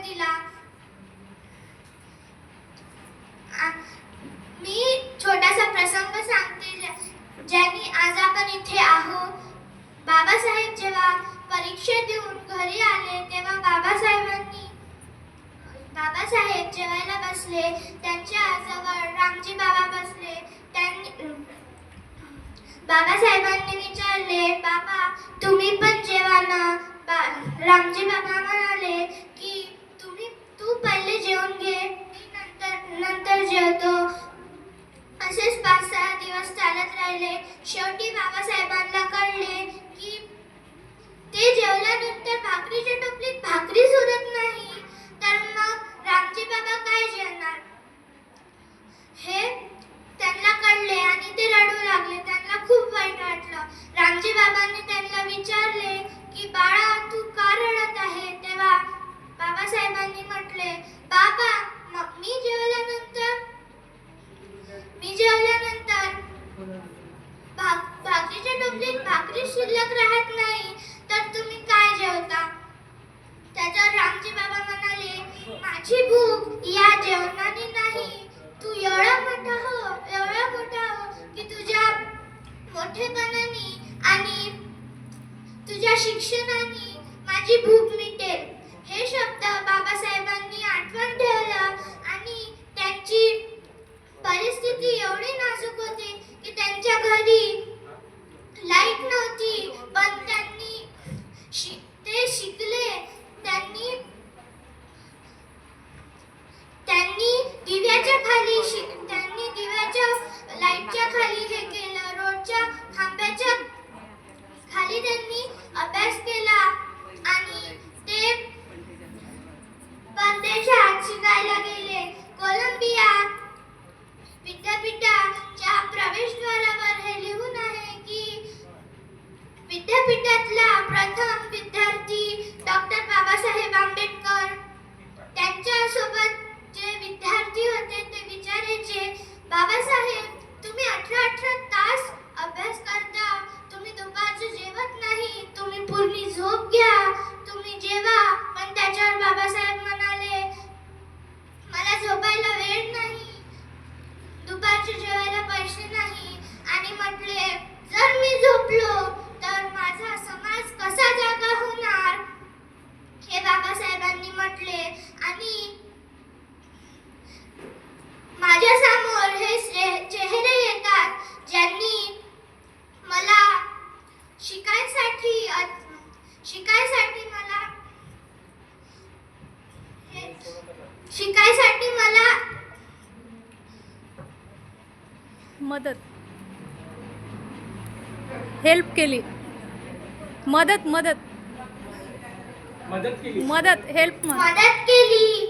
दिला. मी छोटासा प्रसंग सांगते ज्याने आज आपण इथे आहोत. बाबासाहेब जेव्हा परीक्षा देऊन घरी आले तेव्हा बाबासाहेब जेवायला बसले. त्यांच्या जवळ रामजी बाबा बसले. बाबासाहेबांनी विचारले, बाबा तुम्ही पण जेवा ना. रामजी बाबा म्हणाले की तू पहिले जेवून घे, मी नंतर जेवतो. असेच 5-6 दिवस चालत राहिले. शेवटी बाबासाहेबांना कळले की ते जेवल्यानंतर भाकरीच्या टोपलीत भाकरीच उरत नाही, तर मग रामजी बाबा काय जेवणार हे त्यांना कळले आणि ते रडू लागले. त्यांना खूप वाईट वाटलं. रामजी बाबांनी त्यांना विचारले की बाळा तू का रडत आहे. तेव्हा बाबासाहेबांनी म्हटले, बाबा मी जेवल्यानंतर भाकरीच्या टोपलीत भाकरी शिल्लक राहत नाही, तर तुम्ही काय जेवता. त्याच्यावर रामजी बाबा म्हणाले, माझी भूक या जेवणाने नाही. तू एवढा मोठा हो की तुझ्या मोठेपणाने आणि तुझ्या शिक्षणाने माझी भूक मिटेल. हे शब्द बाबासाहेबांनी आठवण ठेवलं. आणि त्यांची परिस्थिती एवढी नाजूक होती की त्यांच्या घरी लाईट नव्हती, पण ते शिकले. त्यांनी दिव्याच्या लाईटच्या खाली हे केलं. रोडच्या खांब्याच्या खाली त्यांनी अभ्यास केला आणि ते परदेशात शिकायला गेले. कोलंबिया विद्यापीठाच्या प्रवेशद्वारावर हे लिहून आहे की विद्यापीठातला प्रथम विद्यार्थी डॉक्टर बाबासाहेब आंबेडकर. त्यांच्या सोबत जे विद्यार्थी होते ते विचारायचे, बाबासाहेब तुम्ही 18 तास अभ्यास करता, तुम्ही दुपारचं जेवत नाही, तुम्ही पूर्ण झोप घ्या, तुम्ही जेवा. पण त्याच्यावर बाबासाहेब म्हणाले, मला झोपायला वेळ नाही, दुपारच्या जेवायला पैसे नाही. आणि म्हटले, जर मी झोपलो तर माझा समाज कसा जागा होणार. हे बाबासाहेबांनी म्हटले. आणि माझ्या समोर हे चेहरे येतात ज्यांनी मला शिकायसाठी मला मदत हेल्प केली. मदत हेल्प मदत केली.